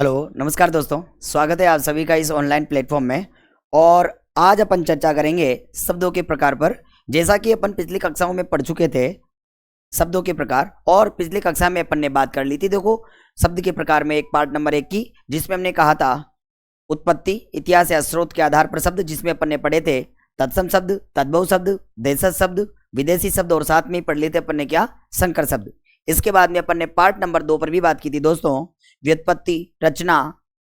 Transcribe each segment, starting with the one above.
Hello नमस्कार दोस्तों, स्वागत है आप सभी का इस ऑनलाइन प्लेटफॉर्म में। और आज अपन चर्चा करेंगे शब्दों के प्रकार पर। जैसा कि अपन पिछली कक्षाओं में पढ़ चुके थे शब्दों के प्रकार, और पिछली कक्षा में अपन ने बात कर ली थी। देखो, शब्द के प्रकार में एक पार्ट नंबर 1 की, जिसमें हमने कहा था उत्पत्ति, इतिहास या स्रोत के आधार पर शब्द, जिसमें अपन ने पढ़े थे तत्सम शब्द, तद्भव शब्द, देशज शब्द, विदेशी शब्द, और साथ में पढ़ लिए थे अपन ने क्या, संकर शब्द। इसके बाद में अपन ने पार्ट नंबर 2 पर भी बात की थी दोस्तों, व्युत्पत्ति, रचना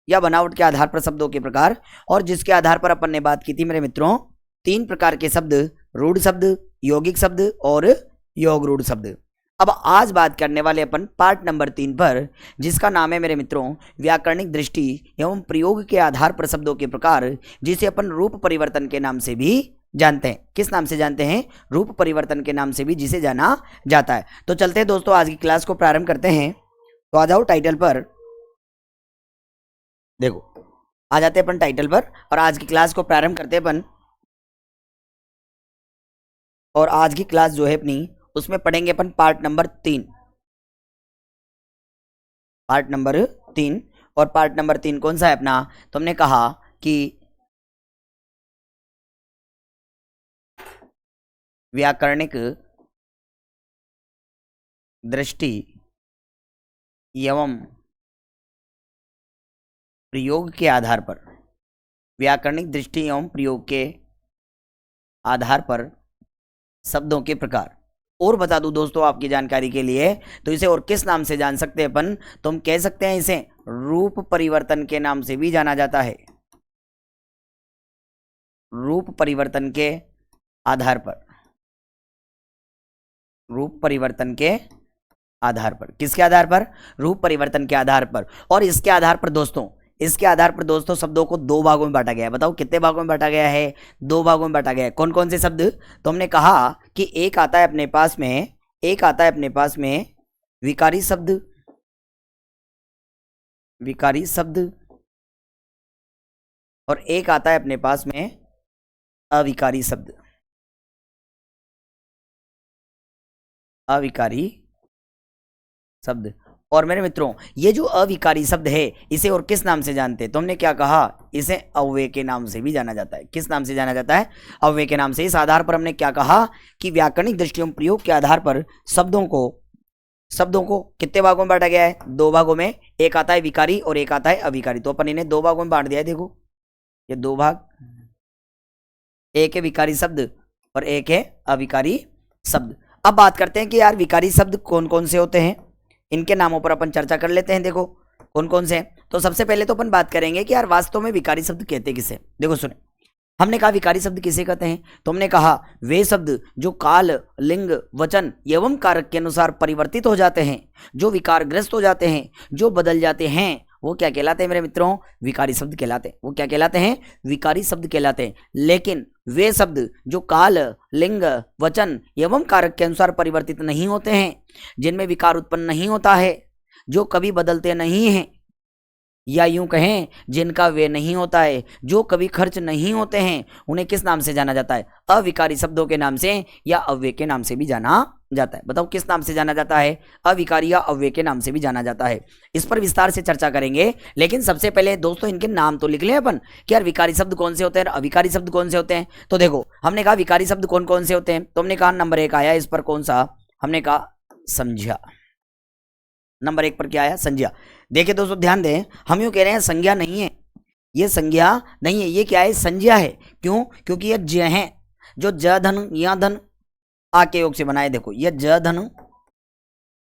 या बनावट के आधार पर शब्दों के प्रकार, और जिसके आधार पर अपन ने बात की थी मेरे मित्रों 3 प्रकार के शब्द, रूढ़ शब्द, यौगिक शब्द और योग रूढ़ शब्द। अब आज बात करने वाले अपन पार्ट नंबर 3 पर, जिसका नाम है मेरे मित्रों व्याकरणिक दृष्टि एवं प्रयोग के आधार पर शब्दों के प्रकार, जिसे अपन रूप परिवर्तन के नाम से भी जानते हैं। किस नाम से जानते हैं? रूप परिवर्तन के नाम से भी जिसे जाना जाता है। तो चलते हैं दोस्तों, आज की क्लास को प्रारंभ करते हैं। तो आ जाओ टाइटल पर, देखो आ जाते हैं अपन टाइटल पर, और आज की क्लास को प्रारंभ करते हैं अपन। और आज की क्लास जो है अपनी, उसमें पढ़ेंगे अपन पार्ट नंबर 3। पार्ट नंबर 3, और पार्ट नंबर 3 कौन सा है अपना? तो हमने कहा कि व्याकरणिक दृष्टि एवं प्रयोग के आधार पर, व्याकरणिक दृष्टि एवं प्रयोग के आधार पर शब्दों के प्रकार। और बता दूं दोस्तों आपकी जानकारी के लिए, तो इसे और किस नाम से जान सकते हैं अपन? तो हम कह सकते हैं इसे रूप परिवर्तन के नाम से भी जाना जाता है। रूप परिवर्तन के आधार पर, रूप परिवर्तन के आधार पर, किसके आधार पर? रूप परिवर्तन के आधार पर। और इसके आधार पर दोस्तों, इसके आधार पर दोस्तों शब्दों को 2 भागों में बांटा गया है। बताओ कितने भागों में बांटा गया है? 2 भागों में बांटा गया है। कौन कौन से शब्द? तो हमने कहा कि एक आता है अपने पास में, एक आता है अपने पास में विकारी शब्द, विकारी शब्द, और एक आता है अपने पास में अविकारी शब्द, अविकारी शब्द। और मेरे मित्रों ये जो अविकारी शब्द है, इसे और किस नाम से जानते हैं? तो हमने क्या कहा, इसे अव्यय के नाम से भी जाना जाता है। किस नाम से जाना जाता है? अव्यय के नाम से। इस आधार पर हमने क्या कहा कि व्याकरणिक दृष्टि एवं प्रयोग के आधार पर शब्दों को कितने भागों में बांटा गया है? 2 भागों में। एक आता है विकारी और एक आता है अविकारी। तो अपन इन्हें 2 भागों में बांट दिया है। देखो ये 2 भाग, एक है विकारी शब्द और एक है अविकारी शब्द। अब बात करते हैं कि यार विकारी शब्द कौन कौन से होते हैं, इनके नामों पर अपन चर्चा कर लेते हैं। देखो कौन कौन से हैं। तो सबसे पहले तो अपन बात करेंगे कि यार वास्तव में विकारी शब्द कहते किसे। देखो सुने, हमने कहा विकारी शब्द किसे कहते हैं? तो हमने कहा वे शब्द जो काल, लिंग, वचन एवं कारक के अनुसार परिवर्तित हो जाते हैं, जो विकारग्रस्त हो जाते हैं, जो बदल जाते हैं, वो क्या कहलाते हैं मेरे मित्रों? विकारी शब्द कहलाते हैं। वो क्या कहलाते हैं? विकारी शब्द कहलाते हैं। लेकिन वे शब्द जो काल, लिंग, वचन एवं कारक के अनुसार परिवर्तित नहीं होते हैं, जिनमें विकार उत्पन्न नहीं होता है, जो कभी बदलते नहीं हैं, या यूं कहें जिनका वे नहीं होता है, जो कभी खर्च नहीं होते हैं, उन्हें किस नाम से जाना जाता है? अविकारी शब्दों के नाम से या अव्यय के नाम से भी जाना जाता है। बताओ किस नाम से जाना जाता है? अविकारी या अव्यय के नाम से भी जाना जाता है। इस पर विस्तार से चर्चा करेंगे, लेकिन सबसे पहले दोस्तों इनके नाम तो लिख लें अपन कि यार विकारी शब्द कौन से होते हैं, अविकारी शब्द कौन से होते हैं। तो देखो हमने कहा विकारी शब्द कौन कौन से होते हैं। तो हमने कहा नंबर 1 आया इस पर, कौन सा? हमने कहा संज्ञा। नंबर 1 पर क्या आया? संज्ञा। देखिए दोस्तों ध्यान दें, हम यूं कह रहे हैं संज्ञा नहीं है, ये संज्ञा नहीं है, ये क्या है? संज्ञा है। क्यों? क्योंकि ये ज है, जो ज धन या धन आ के योग से बनाए। देखो ये ज धन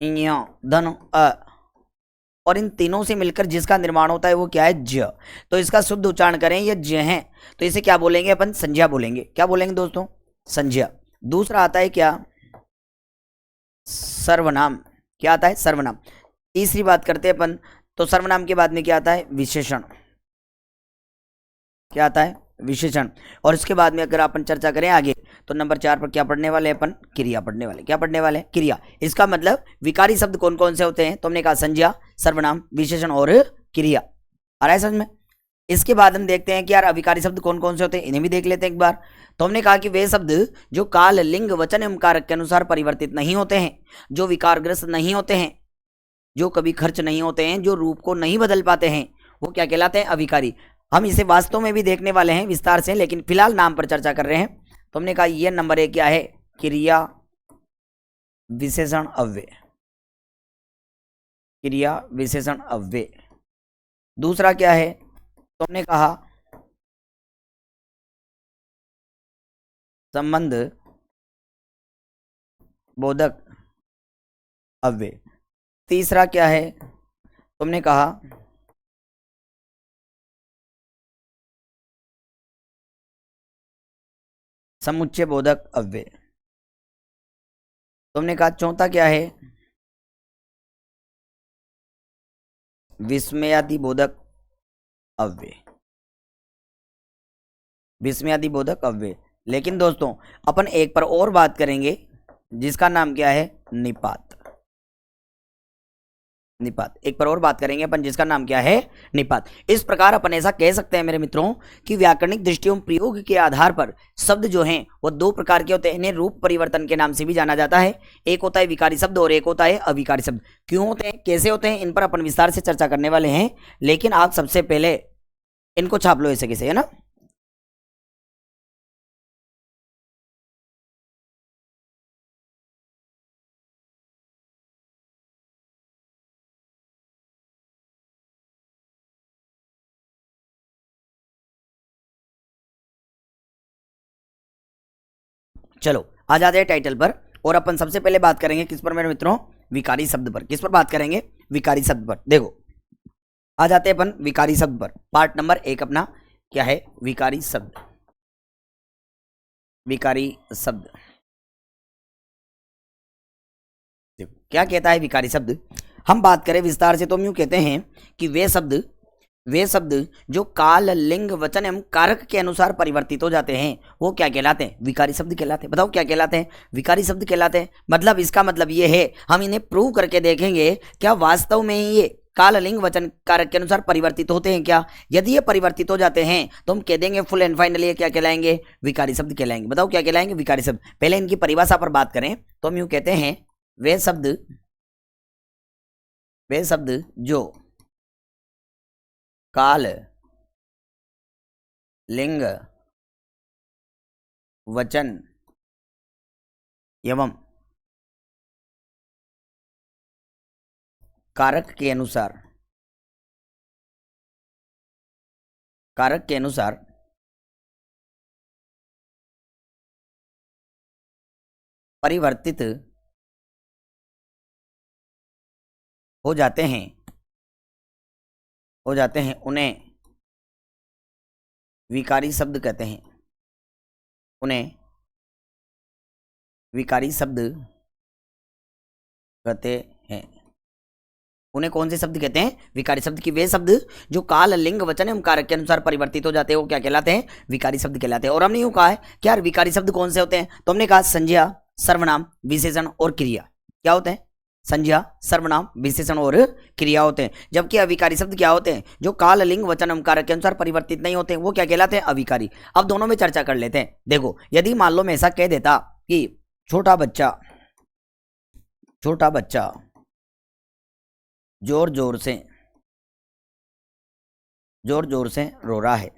या धन अ, और इन तीनों से मिलकर जिसका निर्माण होता है वो क्या है? ज। तो इसका शुद्ध उच्चारण करें, ये ज है, तो इसे क्या बोलेंगे अपन? संज्ञा बोलेंगे। क्या बोलेंगे दोस्तों? संज्ञा। दूसरा आता है क्या? सर्वनाम। क्या आता है? सर्वनाम। तीसरी बात करते हैं अपन, तो सर्वनाम के बाद में क्या आता है? विशेषण। क्या आता है? विशेषण। और इसके बाद में अगर अपन चर्चा करें आगे, तो नंबर 4 पर क्या पढ़ने वाले अपन? क्रिया पढ़ने वाले। क्या पढ़ने वाले? क्रिया। इसका मतलब विकारी शब्द कौन कौन से होते हैं? तो हमने कहा संज्ञा, सर्वनाम, विशेषण और क्रिया। आ रहा है समझ में? इसके बाद हम देखते हैं कि यार अविकारी शब्द कौन कौन से होते हैं, इन्हें भी देख लेते हैं एक बार। तो हमने कहा कि वे शब्द जो काल, लिंग, वचन एवं कारक के अनुसार परिवर्तित नहीं होते हैं, जो विकारग्रस्त नहीं होते हैं, जो कभी खर्च नहीं होते हैं, जो रूप को नहीं बदल पाते हैं, वो क्या कहलाते हैं, अविकारी। हम इसे वास्तव में भी देखने वाले हैं विस्तार से, लेकिन फिलहाल नाम पर चर्चा कर रहे हैं। तो हमने कहा ये नंबर 1 क्या है, क्रिया विशेषण अव्यय, क्रिया विशेषण अव्यय। दूसरा क्या है, तो हमने कहा संबंध बोधक अव्यय। तीसरा क्या है, तुमने कहा समुच्चय बोधक अव्यय। तुमने कहा चौथा क्या है, विस्मयादि बोधक अव्यय, विस्मयादि बोधक अव्यय। लेकिन दोस्तों अपन एक पर और बात करेंगे जिसका नाम क्या है, निपात। निपात, एक पर और बात करेंगे अपन जिसका नाम क्या है, निपात। इस प्रकार अपन ऐसा कह सकते हैं मेरे मित्रों कि व्याकरणिक दृष्टियों प्रयोग के आधार पर शब्द जो हैं वो दो प्रकार के होते हैं। इन्हें रूप परिवर्तन के नाम से भी जाना जाता है। एक होता है विकारी शब्द और एक होता है अविकारी शब्द। क्यों होते हैं, कैसे होते हैं, इन पर अपन विस्तार से चर्चा करने वाले हैं। लेकिन आप सबसे पहले इनको छाप लो ऐसे कैसे, है ना। चलो आ जाते हैं टाइटल पर, और अपन सबसे पहले बात करेंगे किस पर मेरे मित्रों, विकारी शब्द पर। किस पर बात करेंगे, विकारी शब्द पर। देखो आ जाते हैं अपन विकारी शब्द पर। पार्ट नंबर 1 अपना क्या है, विकारी शब्द। विकारी शब्द देखो क्या कहता है विकारी शब्द। हम बात करें विस्तार से तो हम यूं कहते हैं कि वे शब्द जो काल लिंग वचन एवं कारक के अनुसार परिवर्तित हो जाते हैं वो क्या कहलाते हैं, विकारी शब्द कहलाते हैं। बताओ क्या कहलाते हैं, विकारी शब्द कहलाते हैं। मतलब इसका मतलब ये है, हम इन्हें प्रूव करके देखेंगे क्या वास्तव में ही ये काल लिंग वचन कारक के अनुसार परिवर्तित होते हैं क्या। यदि ये परिवर्तित हो जाते हैं तो हम कह देंगे फुल एंड फाइनली ये क्या कहलाएंगे, विकारी शब्द कहलाएंगे। बताओ क्या कहलाएंगे, विकारी शब्द। पहले इनकी परिभाषा पर बात करें तो हम यूं कहते हैं वे शब्द जो काल लिंग वचन एवं कारक के अनुसार परिवर्तित हो जाते हैं उन्हें विकारी शब्द कहते हैं। उन्हें विकारी शब्द कहते हैं। उन्हें कौन से शब्द कहते हैं, विकारी शब्द। की वे शब्द जो काल लिंग वचन एवं कारक के अनुसार परिवर्तित हो जाते हैं वो क्या कहलाते हैं, विकारी शब्द कहलाते हैं। और हमने यूं कहा है कि यार विकारी शब्द कौन से होते हैं, तो हमने कहा संज्ञा, सर्वनाम, विशेषण और क्रिया। क्या होते हैं, संज्ञा, सर्वनाम, विशेषण और क्रिया होते हैं। जबकि अविकारी शब्द क्या होते हैं, जो काल लिंग वचन एवं कारक के अनुसार परिवर्तित नहीं होते, वो क्या कहलाते हैं, अविकारी। अब दोनों में चर्चा कर लेते हैं। देखो यदि मान लो मैं ऐसा कह देता कि छोटा बच्चा जोर जोर से रो रहा है।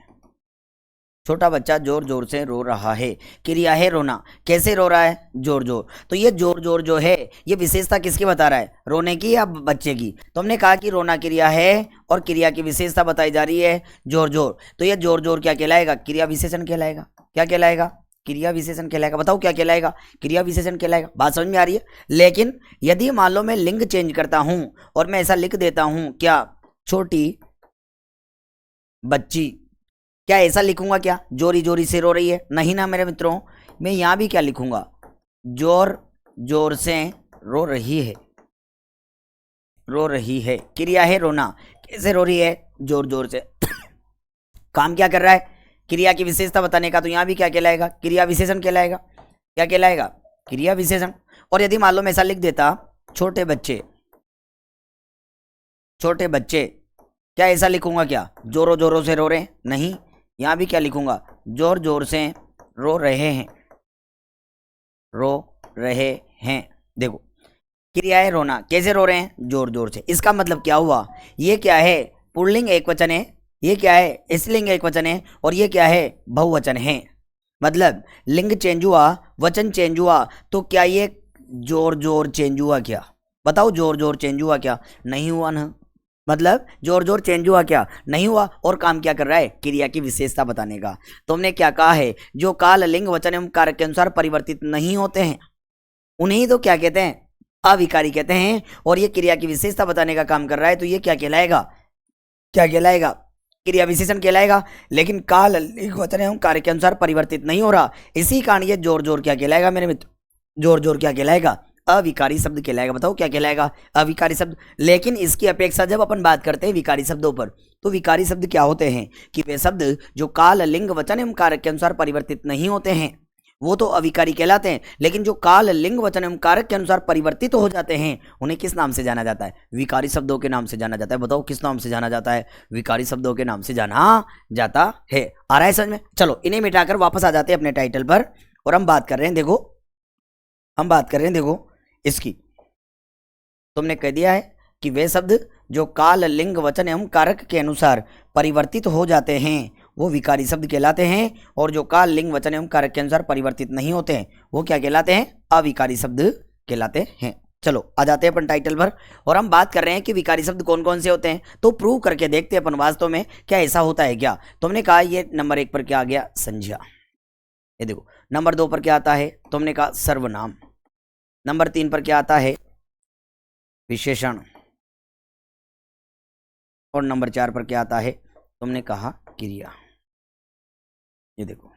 छोटा बच्चा जोर जोर से रो रहा है, क्रिया है रोना। कैसे रो रहा है, जोर जोर। तो ये जोर जोर जो है ये विशेषता किसकी बता रहा है, रोने की या बच्चे की। तो हमने कहा कि रोना क्रिया है और क्रिया की विशेषता बताई जा रही है जोर जोर। तो ये जोर जोर क्या कहलाएगा, क्रिया विशेषण कहलाएगा। क्या कहलाएगा, क्रिया विशेषण कहलाएगा। बताओ क्या कहलाएगा, क्रिया विशेषण कहलाएगा। बात समझ में आ रही है। लेकिन यदि मान लो मैं लिंग चेंज करता हूं और मैं ऐसा लिख देता हूं, क्या छोटी बच्ची, क्या ऐसा लिखूंगा क्या, जोरी जोरी से रो रही है, नहीं ना मेरे मित्रों। मैं यहां भी क्या लिखूंगा, जोर जोर से रो रही है। क्रिया है रोना, कैसे रो रही है, जोर जोर से। काम क्या कर रहा है, क्रिया की विशेषता बताने का। तो यहां भी क्या कहलाएगा, क्रिया विशेषण कहलाएगा। क्या कहलाएगा, क्रिया विशेषण। और यदि मान लो मैं ऐसा लिख देता छोटे बच्चे, क्या ऐसा लिखूंगा क्या, जोरों जोरों से रो रहे हैं, नहीं। यहां भी क्या लिखूंगा, जोर जोर से रो रहे हैं। देखो क्रिया है रोना, कैसे रो रहे हैं, जोर जोर से। इसका मतलब क्या हुआ, ये क्या है, पुल्लिंग एक वचन है, ये क्या है स्त्रीलिंग एक वचन है, और ये क्या है बहुवचन है। मतलब लिंग चेंज हुआ, वचन चेंज हुआ, तो क्या ये जोर जोर चेंज हुआ क्या? बताओ, जोर जोर चेंज हुआ क्या? नहीं हुआ ना। मतलब जोर जोर चेंज हुआ क्या? नहीं हुआ। और काम क्या कर रहा है? क्रिया की विशेषता बताने का। तुमने क्या कहा है? जो काल लिंग वचन एवं कारक के अनुसार परिवर्तित नहीं होते हैं उन्हें तो क्या कहते हैं? अविकारी कहते हैं। और ये क्रिया की विशेषता बताने का काम कर रहा है, तो ये क्या कहलाएगा? क्या कहलाएगा? क्रिया विशेषण कहलाएगा। लेकिन काल लिंग वचन एवं कारक के अनुसार परिवर्तित नहीं हो रहा, इसी कारण ये जोर जोर क्या कहलाएगा मेरे मित्र? जोर जोर क्या कहलाएगा? अविकारी शब्द कहलाएगा। बताओ क्या कहलाएगा? अविकारी शब्द। लेकिन इसकी अपेक्षा जब अपन बात करते हैं विकारी शब्दों पर, तो विकारी शब्द क्या होते हैं कि वे शब्द जो काल लिंग वचन एवं कारक के अनुसार परिवर्तित नहीं होते हैं वो तो अविकारी कहलाते हैं, लेकिन जो काल लिंग वचन एवं कारक के अनुसार परिवर्तित हो जाते हैं उन्हें किस नाम से जाना जाता है? विकारी शब्दों के नाम से जाना जाता है। बताओ किस नाम से जाना जाता है? विकारी शब्दों के नाम से जाना जाता है। आ रहा है समझ में? चलो इन्हें मिटाकर वापस आ जाते हैं अपने टाइटल पर, और हम बात कर रहे हैं, देखो हम बात कर रहे हैं, देखो इसकी तुमने कह दिया है कि वे शब्द जो काल लिंग वचन एवं कारक के अनुसार परिवर्तित हो जाते हैं वो विकारी शब्द कहलाते हैं, और जो काल लिंग वचन एवं कारक के अनुसार परिवर्तित नहीं होते हैं वो क्या कहलाते हैं? अविकारी शब्द कहलाते हैं। चलो आ जाते हैं अपन टाइटल पर, और हम बात कर रहे हैं कि विकारी शब्द कौन कौन से होते हैं, तो प्रूव करके देखते हैं अपन वास्तव में क्या ऐसा होता है क्या। तुमने कहा ये नंबर 1 पर क्या आ गया? संज्ञा। ये देखो नंबर 2 पर क्या आता है? तुमने कहा सर्वनाम। नंबर 3 पर क्या आता है? विशेषण। और नंबर 4 पर क्या आता है? तुमने कहा क्रिया। ये देखो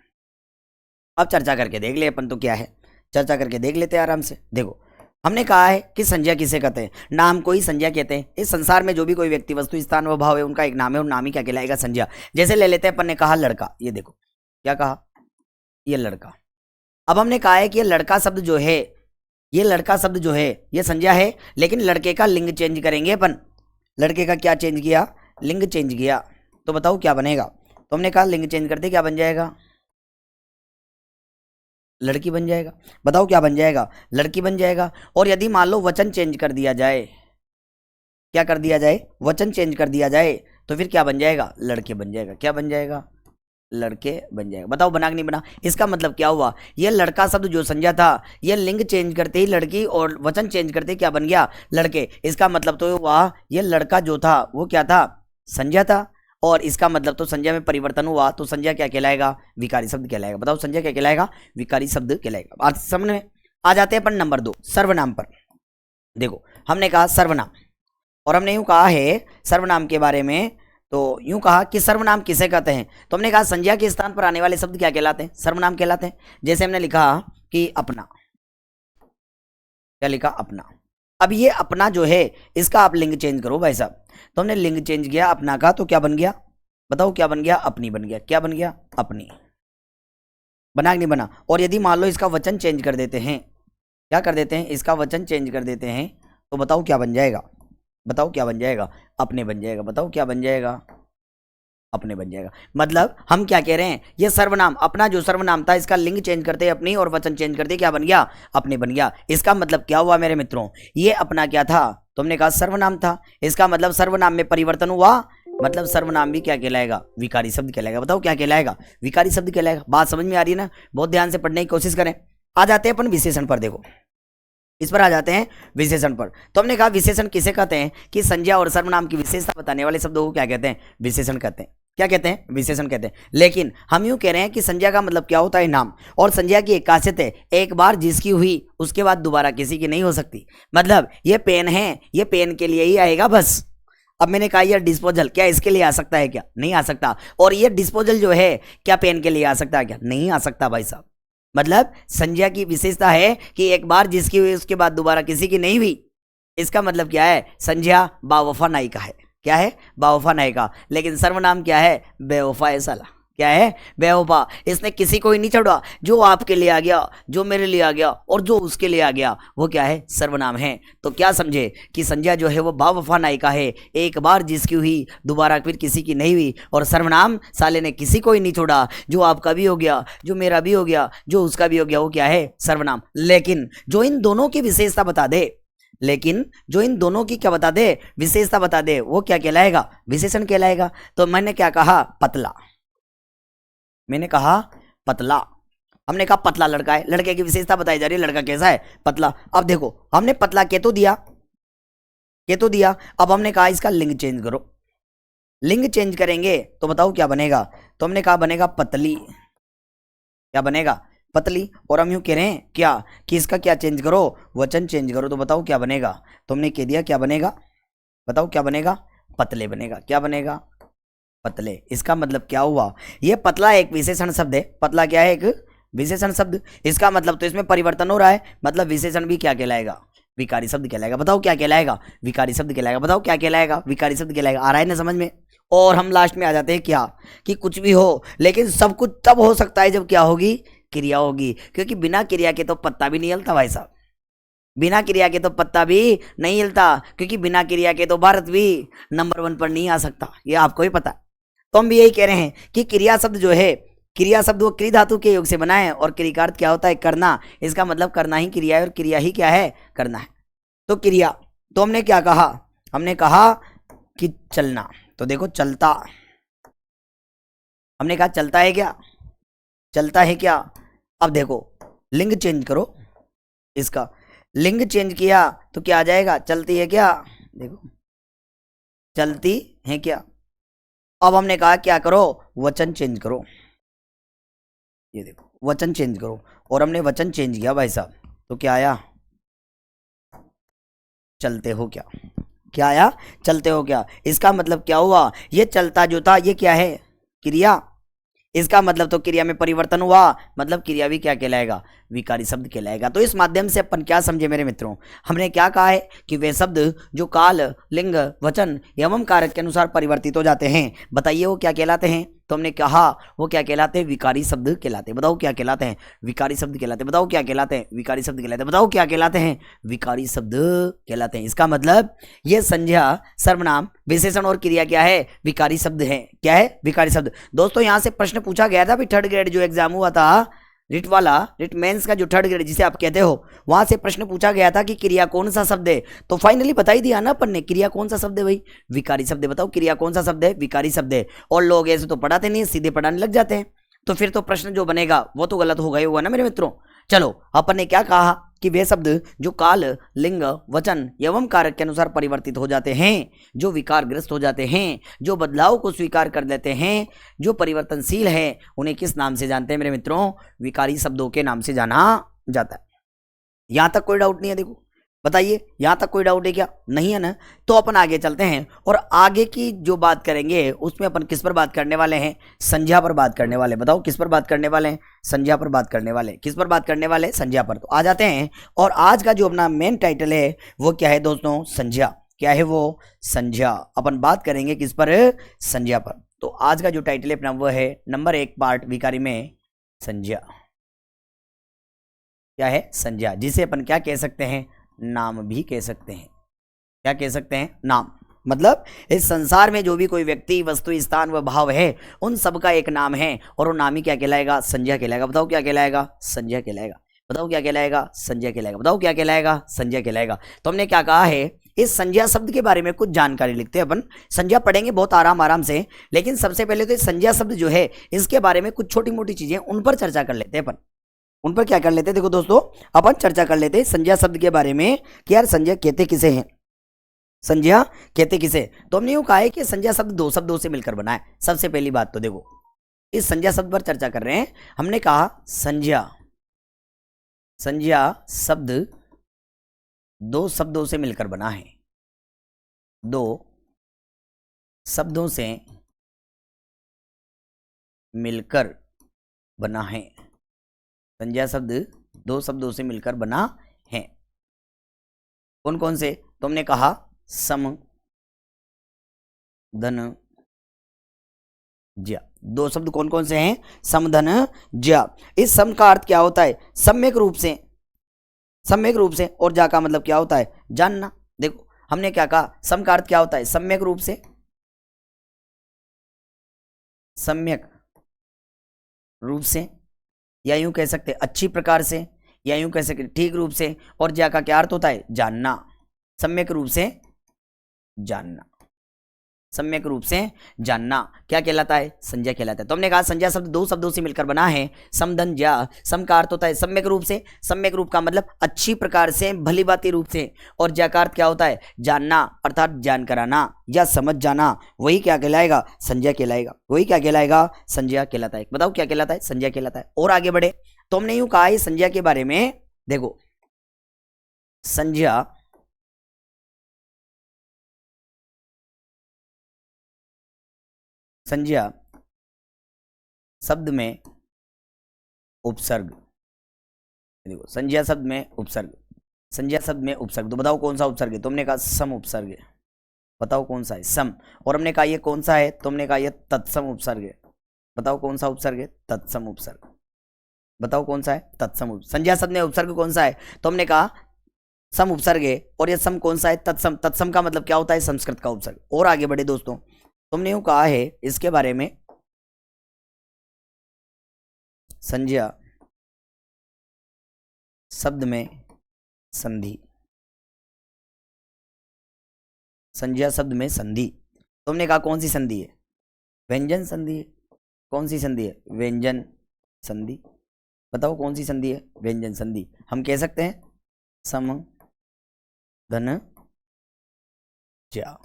अब चर्चा करके देख ले अपन, तो क्या है चर्चा करके देख लेते हैं आराम से। देखो हमने कहा है कि संज्ञा किसे कहते हैं? नाम को ही संज्ञा कहते हैं। इस संसार में जो भी कोई व्यक्ति वस्तु स्थान व भाव है उनका एक नाम है, और नाम ही क्या कहलाएगा? संज्ञा। जैसे ले लेते हैं अपन ने कहा लड़का, ये देखो क्या कहा? ये लड़का। अब हमने कहा है कि ये लड़का शब्द जो है, ये लड़का शब्द जो है ये संज्ञा है, लेकिन लड़के का लिंग चेंज करेंगे अपन। लड़के का क्या चेंज किया? लिंग चेंज किया। तो बताओ क्या बनेगा? तुमने कहा लिंग चेंज करते क्या बन जाएगा? लड़की बन जाएगा। बताओ क्या बन जाएगा? लड़की बन जाएगा। और यदि मान लो वचन चेंज कर दिया जाए, क्या कर दिया जाए? वचन चेंज कर दिया जाए, तो फिर क्या बन जाएगा? लड़के बन जाएगा। क्या बन जाएगा? लड़के बन जाएगा। बताओ बना कि नहीं बना? इसका मतलब क्या हुआ? ये लड़का शब्द जो संज्ञा था, ये लिंग चेंज करते ही लड़की, और वचन चेंज करते क्या बन गया? लड़के। इसका मतलब तो हुआ ये लड़का जो था वो क्या था? संज्ञा था। और इसका मतलब तो संज्ञा में परिवर्तन हुआ, तो संज्ञा क्या कहलाएगा? विकारी शब्द कहलाएगा। बताओ संज्ञा क्या कहलाएगा? विकारी शब्द कहलाएगा। आज समझ में आ जाते हैं अपन नंबर 2 सर्वनाम पर। देखो हमने कहा सर्वनाम, और हमने यूं कहा है सर्वनाम के बारे में, तो यूं कहा कि सर्वनाम किसे कहते हैं? तो हमने कहा संज्ञा के स्थान पर आने वाले शब्द क्या कहलाते हैं? सर्वनाम कहलाते हैं। जैसे हमने लिखा कि अपना, क्या लिखा? अपना। अब ये अपना जो है इसका आप लिंग चेंज करो भाई साहब। तो हमने लिंग चेंज किया अपना का, तो क्या बन गया? बताओ क्या बन गया? अपनी बन गया। क्या बन गया? अपनी। बना कि नहीं बना? और यदि मान लो इसका वचन चेंज कर देते हैं, क्या कर देते हैं? इसका वचन चेंज कर देते हैं, तो बताओ क्या बन जाएगा? बताओ क्या बन जाएगा? अपने बन जाएगा। बताओ क्या बन जाएगा? अपने बन जाएगा। मतलब हम क्या कह रहे हैं? ये सर्वनाम, अपना जो सर्वनाम था, इसका लिंग चेंज करते अपनी, और वचन चेंज करते क्या बन गया? अपने बन गया। इसका मतलब क्या हुआ मेरे मित्रों? ये अपना क्या था? तुमने कहा सर्वनाम था। इसका मतलब सर्वनाम में परिवर्तन हुआ, मतलब सर्वनाम भी क्या कहलाएगा? विकारी शब्द कहलाएगा। बताओ क्या कहलाएगा? विकारी शब्द कहलाएगा। बात समझ में आ रही है ना? बहुत ध्यान से पढ़ने की कोशिश करें। आ जाते हैं अपन विशेषण पर। देखो इस पर आ जाते हैं विशेषण पर। तो हमने कहा विशेषण किसे कहते हैं? कि संज्ञा और सर्वनाम की विशेषता बताने वाले शब्दों को क्या कहते हैं? विशेषण कहते हैं। क्या कहते हैं? विशेषण कहते हैं। लेकिन हम यूं कह रहे हैं कि संज्ञा का मतलब क्या होता है? नाम। और संज्ञा की एक खासियत है, एक बार जिसकी हुई उसके बाद दोबारा किसी की नहीं हो सकती। मतलब ये पेन है, ये पेन के लिए ही आएगा बस। अब मैंने कहा ये डिस्पोजल, क्या इसके लिए आ सकता है? क्या नहीं आ सकता। और ये डिस्पोजल जो है क्या पेन के लिए आ सकता है? क्या नहीं आ सकता भाई साहब। मतलब संज्ञा की विशेषता है कि एक बार जिसकी हुई उसके बाद दोबारा किसी की नहीं हुई। इसका मतलब क्या है? संज्ञा बावफा नायिका है। क्या है? बावफा नायिका। लेकिन सर्वनाम क्या है? बेवफा है साला। क्या है? बेवफा। इसने किसी को ही नहीं छोड़ा। जो आपके लिए आ गया, जो मेरे लिए आ गया, और जो उसके लिए आ गया, वो क्या है? सर्वनाम है। तो क्या समझे कि संज्ञा जो है वो बावफा नायिका है, एक बार जिसकी हुई दोबारा फिर किसी की नहीं हुई। और सर्वनाम साले ने किसी को ही नहीं छोड़ा। जो आपका भी हो गया, जो मेरा भी हो गया, जो उसका भी हो गया, वो क्या है? सर्वनाम। लेकिन जो इन दोनों की विशेषता बता दे, लेकिन जो इन दोनों की क्या बता दे, विशेषता बता दे, वो क्या कहलाएगा, विशेषण कहलाएगा। तो मैंने क्या कहा, पतला, मैंने कहा पतला, हमने कहा पतला लड़का है, लड़के की विशेषता बताई जा रही है, लड़का कैसा है, पतला। अब देखो हमने पतला कह तो दिया, कह तो दिया, अब हमने कहा इसका लिंग चेंज करो, लिंग चेंज करेंगे तो बताओ क्या बनेगा, तो हमने कहा बनेगा पतली, क्या बनेगा, पतली। और हम यूं कह रहे हैं क्या कि इसका क्या चेंज करो, वचन चेंज करो, तो बताओ क्या बनेगा, तो हमने कह दिया क्या बनेगा, बताओ क्या बनेगा, पतले बनेगा, क्या बनेगा, पतले। इसका मतलब क्या हुआ, ये पतला एक विशेषण शब्द है, पतला क्या है, एक विशेषण शब्द, इसका मतलब तो इसमें परिवर्तन हो रहा है, मतलब विशेषण भी क्या कहलाएगा, विकारी शब्द कहलाएगा। बताओ क्या कहलाएगा, विकारी शब्द कहलाएगा। बताओ क्या कहलाएगा, विकारी शब्द कहलाएगा। आ रहा है ना समझ में। और हम लास्ट में आ जाते हैं क्या, कि कुछ भी हो, लेकिन सब कुछ तब हो सकता है जब क्या होगी, क्रिया होगी, क्योंकि बिना क्रिया के तो पत्ता भी नहीं हिलता भाई साहब, बिना क्रिया के तो पत्ता भी नहीं हिलता, क्योंकि बिना क्रिया के तो भारत भी नंबर 1 पर नहीं आ सकता, ये आपको ही पता है। तो हम भी यही कह रहे हैं कि क्रिया शब्द जो है, क्रिया शब्द वो क्रि धातु के योग से बना है, और क्रिया का अर्थ क्या होता है, करना, इसका मतलब करना ही क्रिया है, और क्रिया ही क्या है, करना है। तो क्रिया, तो हमने क्या कहा, हमने कहा कि चलना, तो देखो चलता, हमने कहा चलता है क्या, चलता है क्या। अब देखो लिंग चेंज करो, इसका लिंग चेंज किया तो क्या आ जाएगा, चलती है क्या, देखो चलती है क्या। अब हमने कहा क्या करो, वचन चेंज करो, ये देखो वचन चेंज करो, और हमने वचन चेंज किया भाई साहब, तो क्या आया, चलते हो क्या, क्या आया, चलते हो क्या। इसका मतलब क्या हुआ, ये चलता जो था ये क्या है, क्रिया, इसका मतलब तो क्रिया में परिवर्तन हुआ, मतलब क्रिया भी क्या कहलाएगा, विकारी शब्द कहलाएगा। तो इस माध्यम से अपन क्या समझे मेरे मित्रों, हमने क्या कहा है कि वे शब्द जो काल, लिंग, वचन एवं कारक के अनुसार परिवर्तित हो जाते हैं, बताइए वो क्या कहलाते हैं। तो हमने कहा वो क्या कहलाते हैं, विकारी शब्द कहलाते हैं। बताओ क्या कहलाते हैं, विकारी शब्द कहलाते हैं। बताओ क्या कहलाते हैं, विकारी शब्द कहलाते हैं। बताओ क्या कहलाते हैं, विकारी शब्द कहलाते हैं। इसका मतलब ये संज्ञा, सर्वनाम, विशेषण और क्रिया क्या है, विकारी शब्द है। क्या है, विकारी शब्द। दोस्तों यहाँ से प्रश्न पूछा गया था, थर्ड ग्रेड जो एग्जाम हुआ था, रिट वाला, रिट मेंस का जो थर्ड ग्रेड जिसे आप कहते हो, वहां से प्रश्न पूछा गया था कि क्रिया कौन सा शब्द है, तो फाइनली बता ही दिया ना अपन ने, क्रिया कौन सा शब्द है भाई, विकारी शब्द है। बताओ क्रिया कौन सा शब्द है, विकारी शब्द है। और लोग ऐसे तो पढ़ाते नहीं, सीधे पढ़ाने लग जाते हैं, तो फिर तो प्रश्न जो बनेगा वो तो गलत होगा ही होगा ना मेरे मित्रों। चलो अपन ने क्या कहा कि वे शब्द जो काल, लिंग, वचन एवं कारक के अनुसार परिवर्तित हो जाते हैं, जो विकारग्रस्त हो जाते हैं, जो बदलाव को स्वीकार कर लेते हैं, जो परिवर्तनशील है, उन्हें किस नाम से जानते हैं मेरे मित्रों, विकारी शब्दों के नाम से जाना जाता है। यहां तक कोई डाउट नहीं है, देखो बताइए यहां तक कोई डाउट है क्या, नहीं है ना। तो अपन आगे चलते हैं, और आगे की जो बात करेंगे उसमें अपन किस पर बात करने वाले हैं, संज्ञा पर बात करने वाले। बताओ किस पर बात करने वाले हैं, संज्ञा पर बात करने वाले। किस पर बात करने वाले, संज्ञा पर। तो आ जाते हैं, और आज का जो अपना मेन टाइटल है वो क्या है दोस्तों, संज्ञा। क्या है वो, संज्ञा। अपन बात करेंगे किस पर, संज्ञा पर। तो आज का जो टाइटल है अपना वो है नंबर 1 पार्ट विकारी में संज्ञा। क्या है, संज्ञा, जिसे अपन क्या कह सकते हैं, नाम भी कह सकते हैं। क्या कह सकते हैं, नाम। मतलब इस संसार में जो भी कोई व्यक्ति, वस्तु, स्थान व भाव है, उन सब का एक नाम है, और वो नाम ही क्या कहलाएगा, संज्ञा कहलाएगा। बताओ क्या कहलाएगा, संज्ञा कहलाएगा। बताओ क्या कहलाएगा, संज्ञा कहलाएगा। बताओ क्या कहलाएगा, संज्ञा कहलाएगा। तो हमने क्या कहा है, इस संज्ञा शब्द के बारे में कुछ जानकारी लिखते हैं अपन। संज्ञा पढ़ेंगे बहुत आराम से, लेकिन सबसे पहले तो संज्ञा शब्द जो है इसके बारे में कुछ छोटी मोटी चीजें उन पर चर्चा कर लेते हैं अपन। उन पर क्या कर लेते हैं, देखो दोस्तों अपन चर्चा कर लेते हैं संज्ञा शब्द के बारे में कि यार संज्ञा कहते किसे हैं, संज्ञा कहते किसे। तो हमने यूं कहा है कि संज्ञा शब्द 2 शब्दों से मिलकर बना है। सबसे पहली बात तो देखो इस संज्ञा शब्द पर चर्चा कर रहे हैं। हमने कहा संज्ञा, संज्ञा शब्द 2 शब्दों से मिलकर बना है, 2 शब्दों से मिलकर बना है। संज्ञा शब्द 2 शब्दों से मिलकर बना है। कौन कौन से, तो हमने कहा सम, धन, ज्या। 2 शब्द कौन कौन से हैं, सम, धन, ज्या। इस सम का अर्थ क्या होता है, सम्यक रूप से, सम्यक रूप से। और जा का मतलब क्या होता है, जानना। देखो हमने क्या कहा, सम का अर्थ क्या होता है, सम्यक रूप से, सम्यक रूप से, या यूं कह सकते अच्छी प्रकार से, या यूं कह सकते ठीक रूप से। और ज्या का क्या अर्थ होता है, जानना। सम्यक रूप से जानना, सम्यक रूप से जानना क्या कहलाता है? संज्ञा कहलाता है। तो हमने कहा संज्ञा शब्द दो शब्दों से मिलकर बना है, समधन ज्या। सम का अर्थ होता है सम्यक रूप से, सम्यक रूप का मतलब अच्छी प्रकार से, भली भांति रूप से, और ज्या का अर्थ क्या होता है? जानना, अर्थात जान कराना या समझ जाना। वही क्या कहलाएगा? संज्ञा कहलाएगा। वही क्या कहलाएगा? संज्ञा कहलाता है। बताओ क्या कहलाता है? संज्ञा कहलाता है। और आगे बढ़े तो हमने यूं कहा है संज्ञा के बारे में, देखो संज्ञा संज्ञा शब्द में उपसर्ग, देखो संज्ञा शब्द में उपसर्ग, संज्ञा शब्द में उपसर्ग। तो बताओ कौन सा उपसर्ग है? तुमने कहा सम उपसर्ग है। बताओ कौन सा है? सम। और हमने कहा ये कौन सा है? तुमने कहा ये तत्सम उपसर्ग है। बताओ कौन सा उपसर्ग है? तत्सम उपसर्ग। बताओ कौन सा है? तत्सम उपसर्ग। संज्ञा शब्द में उपसर्ग कौन सा है? तो हमने कहा सम उपसर्ग है। और ये सम कौन सा है? तत्सम। तत्सम का मतलब क्या होता है? संस्कृत का उपसर्ग। और आगे बढ़े दोस्तों, तुमने यूं कहा है इसके बारे में, संज्ञा शब्द में संधि, संज्ञा शब्द में संधि। तुमने कहा कौन सी संधि है? व्यंजन संधि है। कौन सी संधि है? व्यंजन संधि। बताओ कौन सी संधि है? व्यंजन संधि। हम कह सकते हैं सम धन ज्या।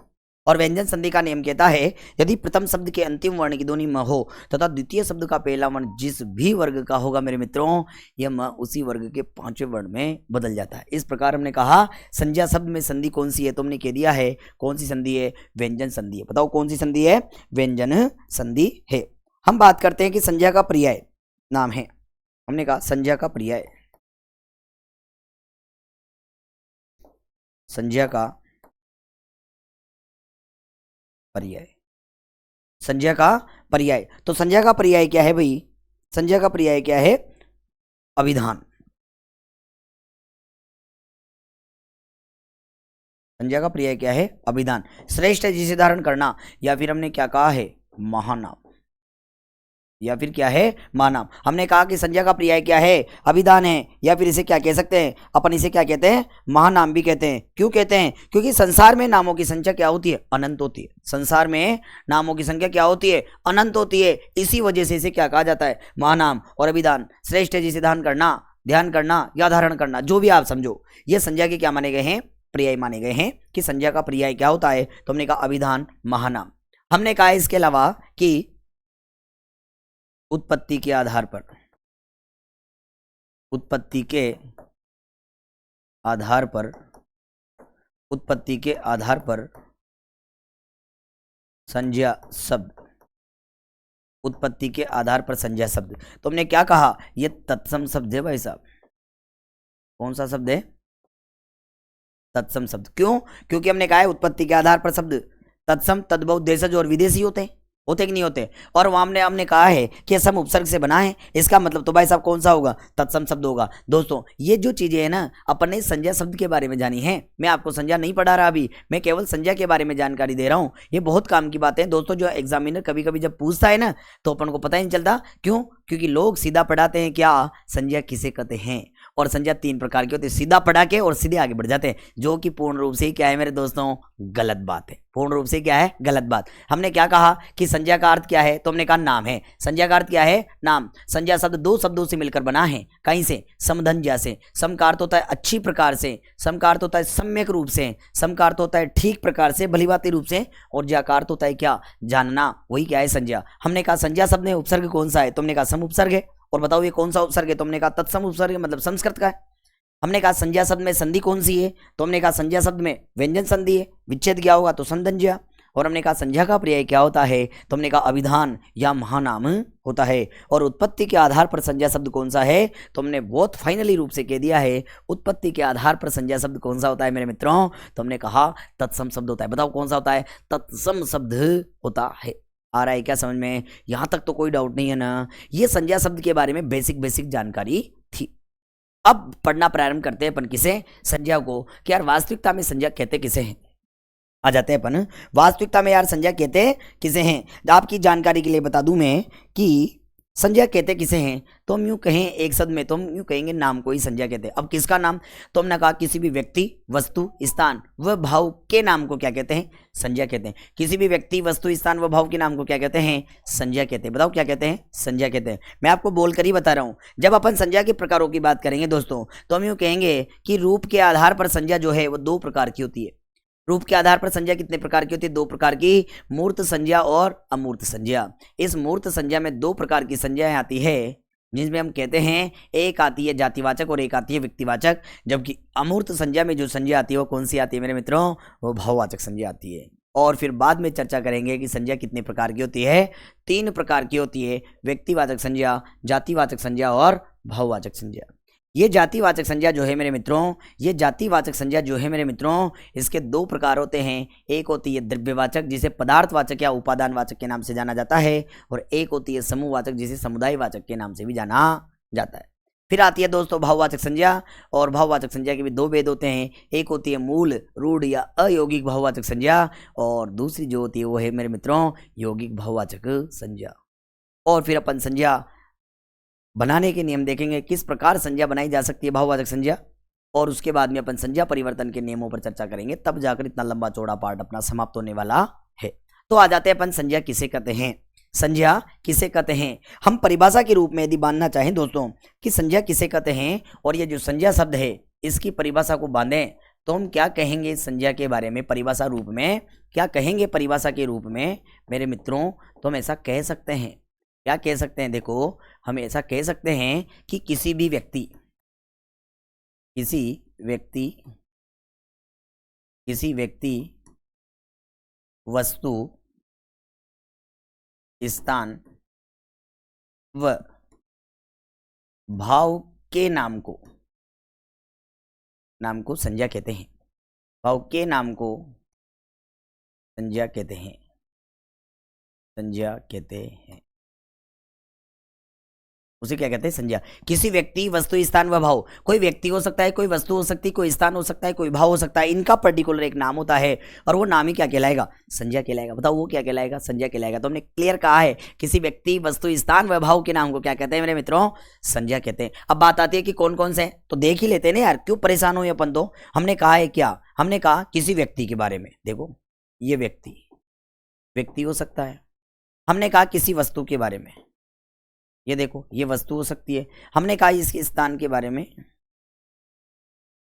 और व्यंजन संधि का नियम कहता है यदि प्रथम शब्द के अंतिम वर्ण की ध्वनि म हो तथा द्वितीय शब्द का पहला वर्ण जिस भी वर्ग का होगा मेरे मित्रों, यह म उसी वर्ग के पांचवें वर्ण में बदल जाता है। इस प्रकार हमने कहा संज्ञा शब्द में संधि कौन सी है? तुमने कह दिया है कौन सी संधि है? व्यंजन संधि है। बताओ कौन सी संधि है? व्यंजन संधि है। हम बात करते हैं कि संज्ञा का पर्याय नाम है। हमने कहा संज्ञा का पर्याय, संज्ञा का पर्याय, संज्ञा का पर्याय। तो संज्ञा का पर्याय क्या है भाई? संज्ञा का पर्याय क्या है? अभिधान। संज्ञा का पर्याय क्या है? अभिधान। श्रेष्ठ है जिसे धारण करना, या फिर हमने क्या कहा है? महानाम, या फिर क्या है? महानाम। हमने कहा कि संज्ञा का पर्याय क्या है? अभिधान है, या फिर इसे क्या कह सकते हैं अपन? इसे क्या कहते हैं? महानाम भी कहते हैं। क्यों कहते हैं? क्योंकि संसार में नामों की संख्या क्या होती है? अनंत होती है। संसार में नामों की संख्या क्या होती है? अनंत होती है। इसी वजह से इसे क्या कहा जाता है? महानाम और अभिधान। श्रेष्ठ है जिसे धारण करना, ध्यान करना या धारण करना, जो भी आप समझो, ये संज्ञा के क्या माने गए हैं? पर्याय माने गए हैं। कि संज्ञा का पर्याय क्या होता है? तो हमने कहा अभिधान, महानाम। हमने कहा इसके अलावा कि उत्पत्ति के आधार पर, उत्पत्ति के आधार पर, उत्पत्ति के आधार पर संज्ञा शब्द, उत्पत्ति के आधार पर संज्ञा शब्द। तो हमने क्या कहा? ये तत्सम शब्द है भाई साहब। कौन सा शब्द है? तत्सम शब्द। क्यों? क्योंकि हमने कहा है उत्पत्ति के आधार पर शब्द तत्सम, तद्भव, देशज और विदेशी होते हैं। होते कि नहीं होते? और वहां हमने कहा है कि सम उपसर्ग से बना है, इसका मतलब तो भाई साहब कौन सा होगा? तत्सम शब्द होगा। दोस्तों ये जो चीजें है ना, अपन ने संज्ञा शब्द के बारे में जानी है। मैं आपको संज्ञा नहीं पढ़ा रहा अभी, मैं केवल संज्ञा के बारे में जानकारी दे रहा हूं। ये बहुत काम की बात है दोस्तों। जो एग्जामिनर कभी कभी जब पूछता है ना, तो अपन को पता ही नहीं चलता। क्यों? क्योंकि लोग सीधा पढ़ाते हैं क्या संज्ञा किसे कहते हैं। और संज्ञा तीन प्रकार की होती है, सीधा पढ़ा के और सीधे आगे बढ़ जाते हैं, जो कि पूर्ण रूप से क्या है मेरे दोस्तों? गलत बात है। पूर्ण रूप से क्या है? गलत बात। हमने क्या कहा कि संज्ञा का अर्थ क्या है? तो हमने कहा नाम है। संज्ञा का अर्थ क्या है? नाम। संज्ञा शब्द दो शब्दों से मिलकर बना है। कहीं से? समधन ज्या से। सम का अर्थ होता है अच्छी प्रकार से, सम का अर्थ होता है सम्यक रूप से, सम का अर्थ होता है ठीक प्रकार से, भलीभांति रूप से, और ज्या का अर्थ होता है क्या? जानना। वही क्या है? संज्ञा। हमने कहा संज्ञा शब्द में उपसर्ग कौन सा है? तुमने कहा सम उपसर्ग है। और बताओ ये कौन सा उपसर्ग है? तुमने कहा तत्सम उपसर्ग, मतलब संस्कृत का है। हमने कहा संज्ञा शब्द में संधि कौन सी है? तो हमने कहा संज्ञा शब्द में व्यंजन संधि है। विच्छेद क्या होगा? तो संधंज्या। और हमने कहा संज्ञा का पर्याय क्या होता है? तो हमने कहा अभिधान या महानाम होता है। और उत्पत्ति के आधार पर संज्ञा शब्द कौन सा है? तो हमने बहुत फाइनली रूप से कह दिया है उत्पत्ति के आधार पर संज्ञा शब्द कौन सा होता है मेरे मित्रों? तो हमने कहा तत्सम शब्द होता है। बताओ कौन सा होता है? तत्सम शब्द होता है। आ रहा है क्या समझ में? यहां तक तो कोई डाउट नहीं है ना? ये संज्ञा शब्द के बारे में बेसिक जानकारी थी। अब पढ़ना प्रारंभ करते हैं अपन किसे? संज्ञा को। कि यार वास्तविकता में संज्ञा कहते किसे हैं? आ जाते हैं अपन वास्तविकता में। यार संज्ञा कहते किसे हैं? आपकी जानकारी के लिए बता दूं मैं कि संज्ञा कहते किसे हैं? तो हम यूं कहें एक शब्द में तो हम यूं कहेंगे नाम को ही संज्ञा कहते हैं। अब किसका नाम? तो हमने कहा किसी भी व्यक्ति, वस्तु, स्थान व भाव के नाम को क्या कहते हैं? संज्ञा कहते हैं। किसी भी व्यक्ति, वस्तु, स्थान व भाव के नाम को क्या कहते हैं? संज्ञा कहते हैं। बताओ क्या कहते हैं? संज्ञा कहते हैं। मैं आपको बोलकर ही बता रहा हूं। जब अपन संज्ञा के प्रकारों की बात करेंगे दोस्तों, तो हम यूं कहेंगे कि रूप के आधार पर संज्ञा जो है वो दो प्रकार की होती है। रूप के आधार पर संज्ञा कितने प्रकार की होती है? दो प्रकार की, मूर्त संज्ञा और अमूर्त संज्ञा। इस मूर्त संज्ञा में दो प्रकार की संज्ञाएं आती है, जिसमें हम कहते हैं एक आती है जातिवाचक और एक आती है व्यक्तिवाचक। जबकि अमूर्त संज्ञा में जो संज्ञा आती है वो कौन सी आती है मेरे मित्रों? वो भाववाचक संज्ञा आती है। और फिर बाद में चर्चा करेंगे कि संज्ञा कितने प्रकार की होती है। तीन प्रकार की होती है, व्यक्तिवाचक संज्ञा, जातिवाचक संज्ञा और भाववाचक संज्ञा। ये जातिवाचक संज्ञा जो है मेरे मित्रों, ये जातिवाचक संज्ञा जो है मेरे मित्रों, इसके दो प्रकार होते हैं। एक होती है द्रव्यवाचक, जिसे पदार्थवाचक या उपादानवाचक के नाम से जाना जाता है, और एक होती है समूहवाचक, जिसे समुदायवाचक के नाम से भी जाना जाता है। फिर आती है दोस्तों भाववाचक संज्ञा, और भाववाचक संज्ञा के भी दो भेद होते हैं। एक होती है मूल, रूढ़ या अयौगिक भाववाचक संज्ञा, और दूसरी जो होती है वो है मेरे मित्रों यौगिक भाववाचक संज्ञा। और फिर अपन संज्ञा बनाने के नियम देखेंगे, किस प्रकार संज्ञा बनाई जा सकती है भाववाचक संज्ञा, और उसके बाद में अपन संज्ञा परिवर्तन के नियमों पर चर्चा करेंगे। तब जाकर इतना लंबा चौड़ा पार्ट अपना समाप्त होने वाला है। तो आ जाते हैं अपन संज्ञा किसे कहते हैं। संज्ञा किसे कहते हैं, हम परिभाषा के रूप में यदि बांधना चाहें दोस्तों कि संज्ञा किसे कहते हैं, और ये जो संज्ञा शब्द है इसकी परिभाषा को बांधें, तो हम क्या कहेंगे संज्ञा के बारे में? परिभाषा रूप में क्या कहेंगे? परिभाषा के रूप में मेरे मित्रों, तो हम ऐसा कह सकते हैं, क्या कह सकते हैं? देखो, हम ऐसा कह सकते हैं कि किसी व्यक्ति, वस्तु, स्थान व भाव के नाम को संज्ञा कहते हैं। भाव के नाम को संज्ञा कहते हैं, उसे क्या कहते हैं? संज्ञा। किसी व्यक्ति, वस्तु, स्थान व भाव, कोई व्यक्ति हो सकता है, कोई वस्तु हो सकती है, कोई स्थान हो सकता है, कोई भाव हो सकता है, इनका पर्टिकुलर एक नाम होता है, और वो नाम ही क्या कहलाएगा? संज्ञा कहलाएगा। बताओ वो क्या कहलाएगा? संज्ञा कहलाएगा। तो हमने क्लियर कहा है, किसी व्यक्ति, वस्तु, स्थान व भाव के नाम को क्या कहते हैं मेरे मित्रों? संज्ञा कहते हैं। अब बात आती है कि कौन कौन से हैं, तो देख ही लेते हैं ना यार, क्यों परेशान हो अपन। तो हमने कहा है क्या? हमने कहा किसी व्यक्ति के बारे में। देखो, ये व्यक्ति हो सकता है। हमने कहा किसी वस्तु के बारे में, ये देखो ये वस्तु हो सकती है। हमने कहा इसके स्थान के बारे में,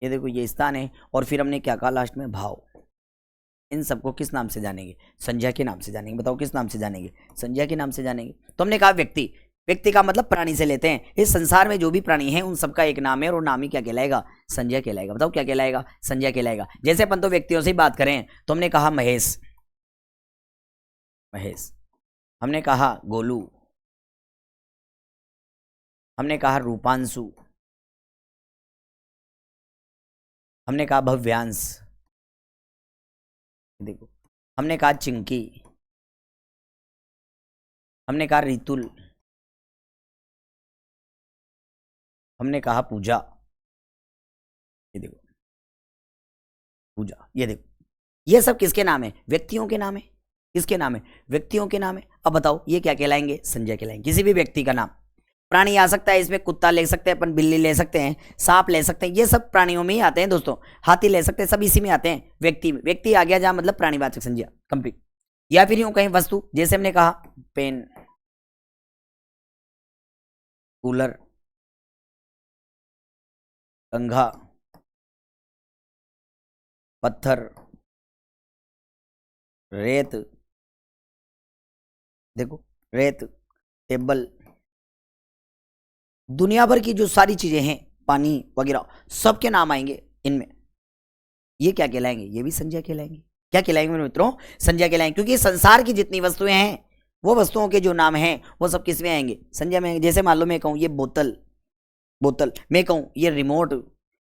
ये देखो ये स्थान है। और फिर हमने क्या कहा लास्ट में? भाव। इन सबको किस नाम से जानेंगे? संज्ञा के नाम से जानेंगे। बताओ किस नाम से जानेंगे? संज्ञा के नाम से जानेंगे। तो हमने कहा व्यक्ति का मतलब प्राणी से लेते हैं। इस संसार में जो भी प्राणी हैं उन सबका एक नाम है, और नाम ही क्या कहलाएगा? संज्ञा कहलाएगा। बताओ क्या कहलाएगा? संज्ञा कहलाएगा। जैसे अपन तो व्यक्तियों से ही बात करें, तो हमने कहा महेश, हमने कहा गोलू, हमने कहा रूपांशु, हमने कहा भव्यांश, देखो हमने कहा चिंकी, हमने कहा रितुल, हमने कहा पूजा, ये देखो पूजा, ये देखो ये सब किसके नाम है? व्यक्तियों के नाम है। किसके नाम है? व्यक्तियों के नाम है। अब बताओ ये क्या कहलाएंगे? संज्ञा कहलाएंगे। किसी भी व्यक्ति का नाम, प्राणी आ सकता है इसमें, कुत्ता ले सकते हैं अपन, बिल्ली ले सकते हैं, सांप ले सकते हैं, ये सब प्राणियों में ही आते हैं दोस्तों। हाथी ले सकते हैं, सब इसी में आते हैं। व्यक्ति आ गया जहां, मतलब प्राणीवाचक संज्ञा कंप्लीट। या फिर यूं कहीं वस्तु, जैसे हमने कहा पेन, कूलर, कंघा, पत्थर, रेत, देखो रेत, टेबल, दुनिया भर की जो सारी चीजें हैं, पानी वगैरह, सबके नाम आएंगे इनमें। ये क्या कहलाएंगे? ये भी संज्ञा कहलाएंगे। क्या कहलाएंगे मेरे मित्रों? संज्ञा कहलाएंगे। क्योंकि संसार की जितनी वस्तुएं हैं वो वस्तुओं के जो नाम हैं वो सब किस में आएंगे? संज्ञा में आएंगे। जैसे मान लो मैं कहूं ये बोतल, मैं कहूं ये रिमोट,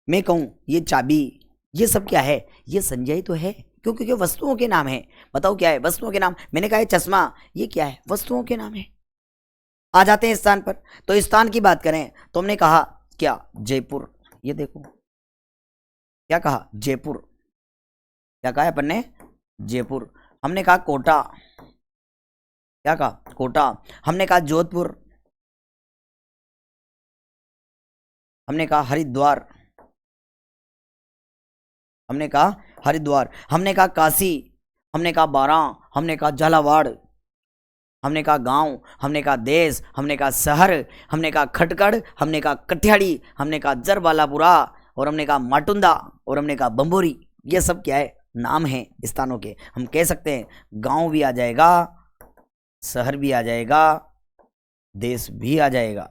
मैं कहूं ये चाबी, ये सब क्या है? ये संज्ञा ही तो है। क्यों? क्योंकि वस्तुओं के नाम है। बताओ क्या है? वस्तुओं के नाम। मैंने कहा चश्मा, ये क्या है? वस्तुओं के नाम है। आ जाते हैं स्थान पर। तो स्थान की बात करें तो हमने कहा क्या? जयपुर, ये देखो क्या कहा? जयपुर। क्या कहा अपन ने? जयपुर। हमने कहा कोटा, क्या कहा? कोटा। हमने कहा जोधपुर, हमने कहा हरिद्वार, हमने कहा हरिद्वार, हमने कहा काशी, हमने कहा बारां, हमने कहा झालावाड़, हमने कहा गांव, हमने कहा देश, हमने कहा शहर, हमने कहा खटकड़, हमने कहा कठियाड़ी, हमने कहा जरबालापुरा, और हमने कहा माटुंदा, और हमने कहा बम्बोरी। ये सब क्या है? नाम है स्थानों के। हम कह सकते हैं गांव भी आ जाएगा, शहर भी आ जाएगा, देश भी आ जाएगा।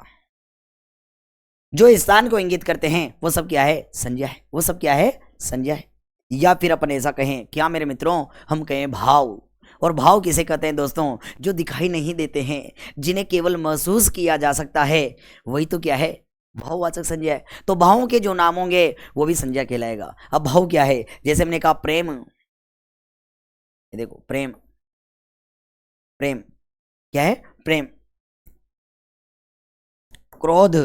जो स्थान को इंगित करते हैं वो सब क्या है? संज्ञा है। वो सब क्या है? संज्ञा है। या फिर अपन ऐसा कहें क्या मेरे मित्रों, हम कहें भाव। और भाव किसे कहते हैं दोस्तों? जो दिखाई नहीं देते हैं, जिन्हें केवल महसूस किया जा सकता है, वही तो क्या है? भाववाचक संज्ञा है। तो भावों के जो नाम होंगे वो भी संज्ञा कहलाएगा। अब भाव क्या है? जैसे हमने कहा प्रेम, ये देखो प्रेम, प्रेम क्या है? प्रेम। क्रोध,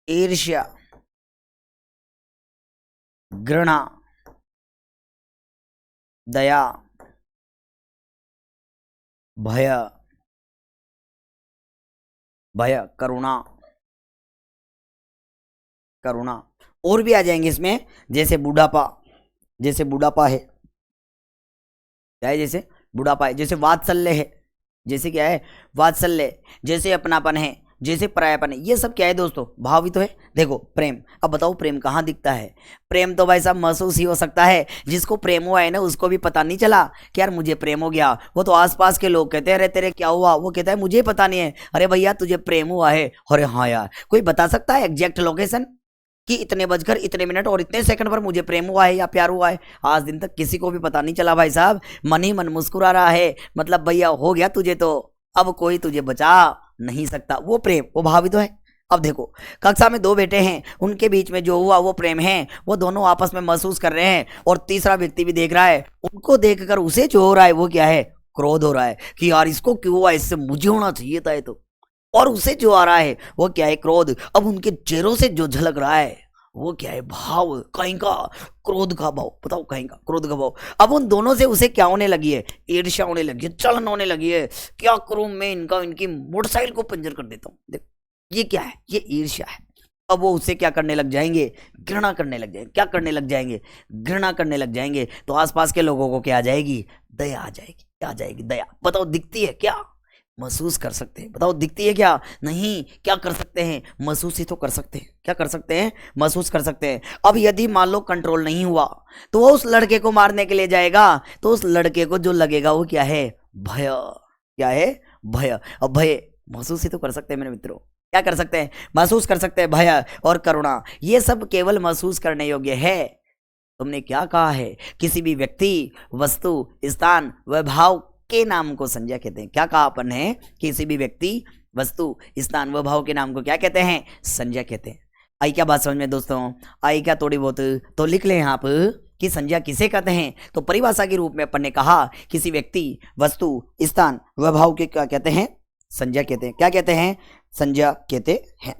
ईर्ष्या, घृणा, दया, भय, भय, करुणा, करुणा, और भी आ जाएंगे इसमें, जैसे बुढ़ापा, जैसे बुढ़ापा है, क्या है? जैसे बुढ़ापा है। जैसे वात्सल्य है, जैसे क्या है? वात्सल्य। जैसे अपनापन है, जैसे परायापन है। ये सब क्या है दोस्तों? भाव भी तो है। देखो प्रेम, अब बताओ प्रेम कहाँ दिखता है? प्रेम तो भाई साहब महसूस ही हो सकता है। जिसको प्रेम हुआ है ना, उसको भी पता नहीं चला कि यार मुझे प्रेम हो गया। वो तो आसपास के लोग कहते हैं अरे तेरे क्या हुआ? वो कहता है मुझे पता नहीं है। अरे भैया तुझे प्रेम हुआ है। अरे हाँ यार, कोई बता सकता है एग्जैक्ट लोकेशन कि इतने बजकर इतने मिनट और इतने सेकंड पर मुझे प्रेम हुआ है या प्यार हुआ है? आज दिन तक किसी को भी पता नहीं चला भाई साहब। मन ही मन मुस्कुरा रहा है, मतलब भैया हो गया तुझे तो, अब कोई तुझे बचा नहीं सकता। वो प्रेम, वो भाव भी तो है। अब देखो कक्षा में दो बेटे हैं, उनके बीच में जो हुआ वो प्रेम है। वो दोनों आपस में महसूस कर रहे हैं और तीसरा व्यक्ति भी देख रहा है। उनको देखकर उसे जो हो रहा है वो क्या है? क्रोध हो रहा है कि यार इसको क्यों हुआ, इससे मुझे होना चाहिए था ये तो। और उसे जो आ रहा है वो क्या है? क्रोध। अब उनके चेहरों से जो झलक रहा है वो क्या है? भाव, कहीं का क्रोध का भाव। बताओ कहीं का क्रोध का भाव। अब उन दोनों से उसे क्या होने लगी है? ईर्ष्या होने लगी है, जलन होने लगी है। क्या करूं मैं, इनका इनकी मोटरसाइकिल को पंचर कर देता हूं। देखो ये क्या है? ये ईर्ष्या है। अब वो उसे क्या करने लग जाएंगे? घृणा करने लग जाएंगे। क्या करने लग जाएंगे? घृणा करने लग जाएंगे। तो आसपास के लोगों को क्या आ जाएगी? दया आ जाएगी। क्या आ जाएगी? दया। बताओ दिखती है क्या? महसूस कर सकते हैं। बताओ दिखती है क्या? नहीं। क्या कर सकते हैं? महसूस ही तो कर सकते हैं। क्या कर सकते हैं? महसूस कर सकते हैं। अब यदि मान लो कंट्रोल नहीं हुआ तो वो उस लड़के को मारने के लिए जाएगा, तो उस लड़के को जो लगेगा वो क्या है? भय। क्या है? भय। अब भय महसूस ही तो कर सकते हैं मेरे मित्रों। क्या कर सकते हैं? महसूस कर सकते हैं। भय और करुणा, ये सब केवल महसूस करने योग्य है। तुमने क्या कहा है? किसी भी व्यक्ति, वस्तु, स्थान व भाव के नाम को संज्ञा कहते हैं। क्या कहा अपन ने? किसी भी व्यक्ति, वस्तु, स्थान व भाव के नाम को क्या कहते हैं? संज्ञा कहते हैं। आई क्या बात समझ में दोस्तों? आई क्या थोड़ी बहुत? तो लिख लें आप कि संज्ञा किसे कहते हैं। तो परिभाषा के रूप में अपन ने कहा किसी व्यक्ति, वस्तु, स्थान व भाव के क्या कहते हैं? संज्ञा कहते हैं। क्या कहते हैं? संज्ञा कहते हैं।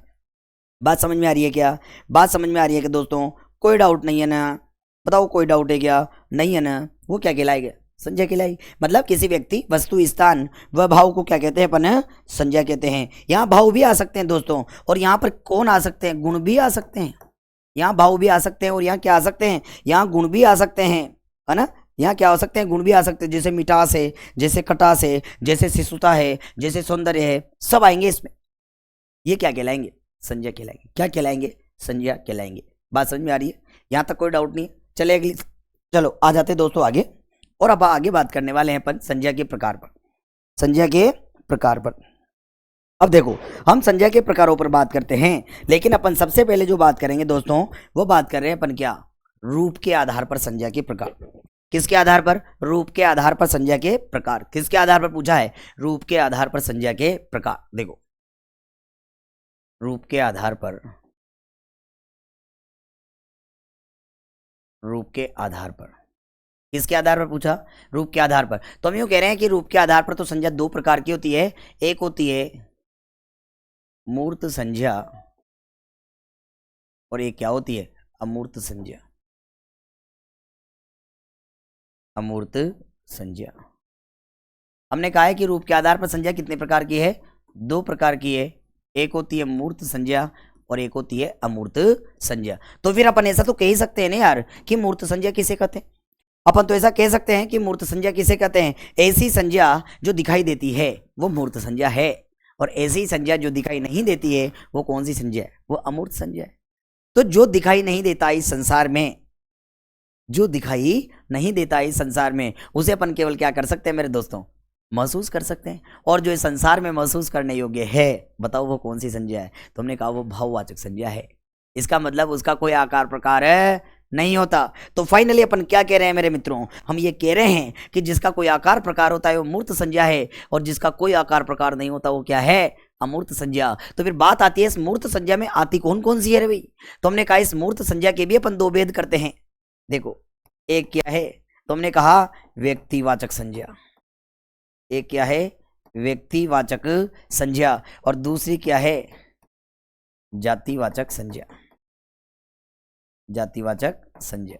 बात समझ में आ रही है क्या? बात समझ में आ रही है कि दोस्तों? कोई डाउट नहीं है ना? बताओ कोई डाउट है क्या? नहीं है ना? वो क्या कहलाएगा? संज्ञा कहलाई। मतलब किसी व्यक्ति, वस्तु, स्थान व भाव को क्या कहते हैं अपन? संज्ञा कहते हैं। यहाँ भाव भी आ सकते हैं दोस्तों, और यहाँ पर कौन आ सकते हैं? गुण भी आ सकते हैं। यहाँ भाव भी आ सकते हैं और यहाँ क्या आ सकते हैं? यहाँ गुण भी आ सकते हैं, है ना? यहाँ क्या हो सकते हैं? गुण भी आ सकते हैं। जैसे मिठास है, जैसे खटास है, जैसे शिशुता है, जैसे सौंदर्य है, सब आएंगे इसमें। ये क्या कहलाएंगे? संज्ञा कहलाएंगे। क्या कहलाएंगे? संज्ञा कहलाएंगे। बात समझ में आ रही है? यहाँ तक कोई डाउट नहीं है? चले अगली, चलो आ जाते हैं दोस्तों आगे। और अब आगे बात करने वाले हैं अपन संज्ञा के प्रकार पर। संज्ञा के प्रकार पर अब देखो, हम संज्ञा के प्रकारों पर बात करते हैं, लेकिन अपन सबसे पहले जो बात करेंगे दोस्तों, वो बात कर रहे हैं अपन क्या? रूप के आधार पर संज्ञा के प्रकार। किसके आधार पर? रूप के आधार पर संज्ञा के प्रकार। किसके आधार पर पूछा है? रूप के आधार पर संज्ञा के प्रकार। देखो रूप के आधार पर, रूप के आधार पर, किसके आधार पर पूछा? रूप के आधार पर। तो हम यूं कह रहे हैं कि रूप के आधार पर तो संज्ञा दो प्रकार की होती है। एक होती है मूर्त संज्ञा, और एक क्या होती है? अमूर्त संज्ञा। अमूर्त संज्ञा। हमने कहा है कि रूप के आधार पर संज्ञा कितने प्रकार की है? दो प्रकार की है। एक होती है मूर्त संज्ञा और एक होती है अमूर्त संज्ञा। तो फिर अपन ऐसा तो कह ही सकते हैं ना यार कि मूर्त संज्ञा किसे कहते हैं। अपन तो ऐसा कह सकते हैं कि मूर्त संज्ञा किसे कहते हैं, ऐसी संज्ञा जो दिखाई देती है वो मूर्त संज्ञा है, और ऐसी संज्ञा जो दिखाई नहीं देती है वो कौन सी संज्ञा है, वो अमूर्त संज्ञा है। तो जो दिखाई नहीं देता इस संसार में, जो दिखाई नहीं देता इस संसार में, उसे अपन केवल क्या कर सकते हैं मेरे दोस्तों, महसूस कर सकते हैं। और जो इस संसार में महसूस करने योग्य है, बताओ वो कौन सी संज्ञा है। तुमने कहा वो भाववाचक संज्ञा है। इसका मतलब उसका कोई आकार प्रकार नहीं होता। तो फाइनली अपन क्या कह रहे हैं मेरे मित्रों, हम ये कह रहे हैं कि जिसका कोई आकार प्रकार होता है वो मूर्त संज्ञा है, और जिसका कोई आकार प्रकार नहीं होता वो क्या है, अमूर्त संज्ञा। तो फिर बात आती है इस मूर्त संज्ञा में आती कौन कौन सी है रे भाई। तो हमने कहा इस मूर्त संज्ञा के भी अपन दो भेद करते हैं। देखो, एक क्या है, तो हमने कहा व्यक्तिवाचक संज्ञा, एक क्या है व्यक्तिवाचक संज्ञा, और दूसरी क्या है जातिवाचक संज्ञा, जातिवाचक संज्ञा।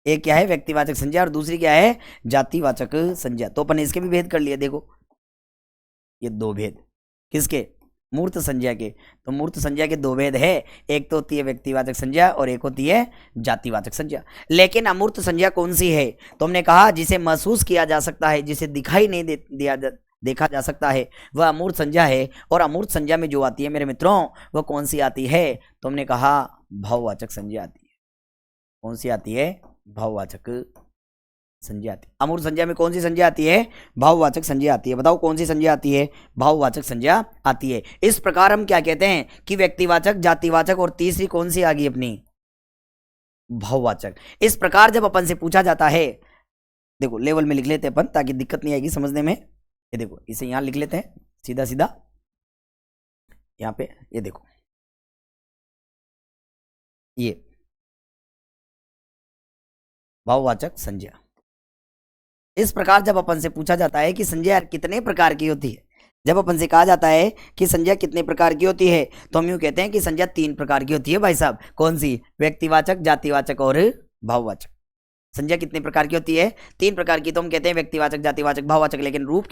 एक क्या है व्यक्तिवाचक संज्ञा और दूसरी क्या है जातिवाचक संज्ञा। तो अपन इसके भी भेद कर लिए। देखो ये दो भेद किसके, मूर्त संज्ञा के। तो मूर्त संज्ञा के दो भेद है, एक तो होती है व्यक्तिवाचक संज्ञा और एक होती है जातिवाचक संज्ञा। लेकिन अमूर्त संज्ञा कौन सी है, तो हमने कहा जिसे महसूस किया जा सकता है, जिसे दिखाई नहीं देखा जा सकता है, वह अमूर्त संज्ञा है। और अमूर्त संज्ञा में जो आती है मेरे मित्रों वह कौन सी आती है, तो हमने कहा भाववाचक संज्ञा आती है। कौन सी आती है, भाववाचक संज्ञा आती है। अमूर्त संज्ञा में कौन सी संज्ञा आती है, भाववाचक संज्ञा आती है। बताओ कौन सी संज्ञा आती है, भाववाचक संज्ञा आती है। इस प्रकार हम क्या कहते हैं कि व्यक्तिवाचक, जातिवाचक और तीसरी कौन सी आ गई अपनी, भाववाचक। इस प्रकार जब अपन से पूछा जाता है, देखो लेवल में लिख लेते हैं अपन ताकि दिक्कत नहीं आएगी समझने में। ये देखो इसे यहां लिख लेते हैं सीधा सीधा यहां पे, ये देखो ये भाववाचक संज्ञा। इस प्रकार जब अपन से पूछा जाता है कि संज्ञा कितने प्रकार की होती है, जब अपन से कहा जाता है कि संज्ञा कितने प्रकार की होती है, तो हम यूं कहते हैं कि संज्ञा तीन प्रकार की होती है भाई साहब। कौन सी, व्यक्तिवाचक, जातिवाचक और भाववाचक। संज्ञा कितने प्रकार की होती है, तीन प्रकार की। तो हम कहते हैं व्यक्तिवाचक, जातिवाचक, भाववाचक। लेकिन रूप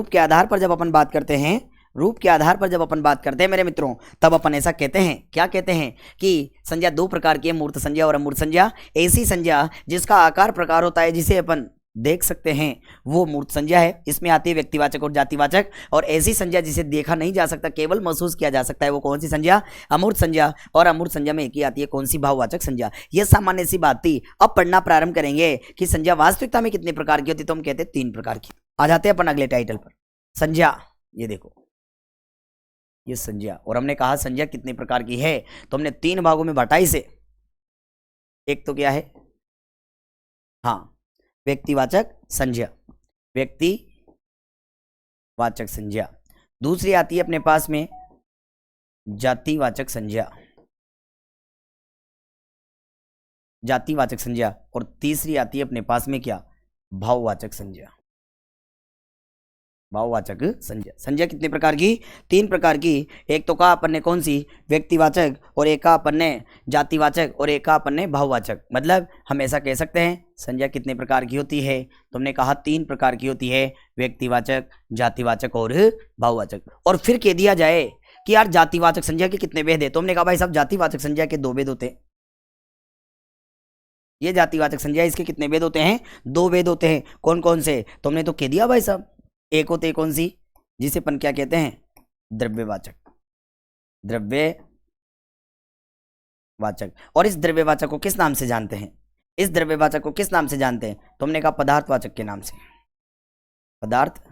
के आधार पर जब अपन बात करते हैं, रूप के आधार पर जब अपन बात करते हैं मेरे मित्रों, तब अपन ऐसा कहते हैं, क्या कहते हैं कि संज्ञा दो प्रकार की है, मूर्त संज्ञा और अमूर्त संज्ञा। ऐसी संज्ञा जिसका आकार प्रकार होता है, जिसे अपन देख सकते हैं, वो मूर्त संज्ञा है। इसमें आती है व्यक्तिवाचक और जातिवाचक। और ऐसी संज्ञा जिसे देखा नहीं जा सकता, केवल महसूस किया जा सकता है, वो कौन सी संज्ञा, अमूर्त संज्ञा। और अमूर्त संज्ञा में एक ही आती है, कौन सी, भाववाचक संज्ञा। यह सामान्य सी बात थी। अब पढ़ना प्रारंभ करेंगे कि संज्ञा वास्तविकता में कितने प्रकार की होती है, तो हम कहते हैं तीन प्रकार की। आ जाते हैं अपन अगले टाइटल पर, संज्ञा। ये देखो ये संज्ञा, और हमने कहा संज्ञा कितने प्रकार की है, तो हमने तीन भागों में बांटा इसे। एक तो क्या है, हाँ व्यक्तिवाचक संज्ञा, व्यक्तिवाचक संज्ञा। दूसरी आती है अपने पास में जातिवाचक संज्ञा, जातिवाचक संज्ञा। और तीसरी आती है अपने पास में क्या, भाववाचक संज्ञा, भाववाचक संज्ञा। संज्ञा कितने प्रकार की, तीन प्रकार की। एक तो कहा अपन ने कौन सी, व्यक्तिवाचक, और एक कहा अपन ने जातिवाचक, और एक कहा अपन ने भाववाचक। मतलब हम ऐसा कह सकते हैं संज्ञा कितने प्रकार की होती है, तुमने कहा तीन प्रकार की होती है, व्यक्तिवाचक, जातिवाचक और भाववाचक। और फिर कह दिया जाए कि यार जातिवाचक संज्ञा के कितने भेद है, तो हमने कहा भाई साहब जातिवाचक संज्ञा के दो भेद होते हैं। ये जातिवाचक संज्ञा, इसके कितने भेद होते हैं, दो भेद होते हैं। कौन कौन से, तो हमने तो कह दिया भाई साहब। एक होते कौन सी, जिसे अपन क्या कहते हैं, द्रव्यवाचक, द्रव्यवाचक। और इस द्रव्यवाचक को किस नाम से जानते हैं, इस द्रव्यवाचक को किस नाम से जानते हैं, तो हमने कहा पदार्थवाचक के नाम से, पदार्थवाचक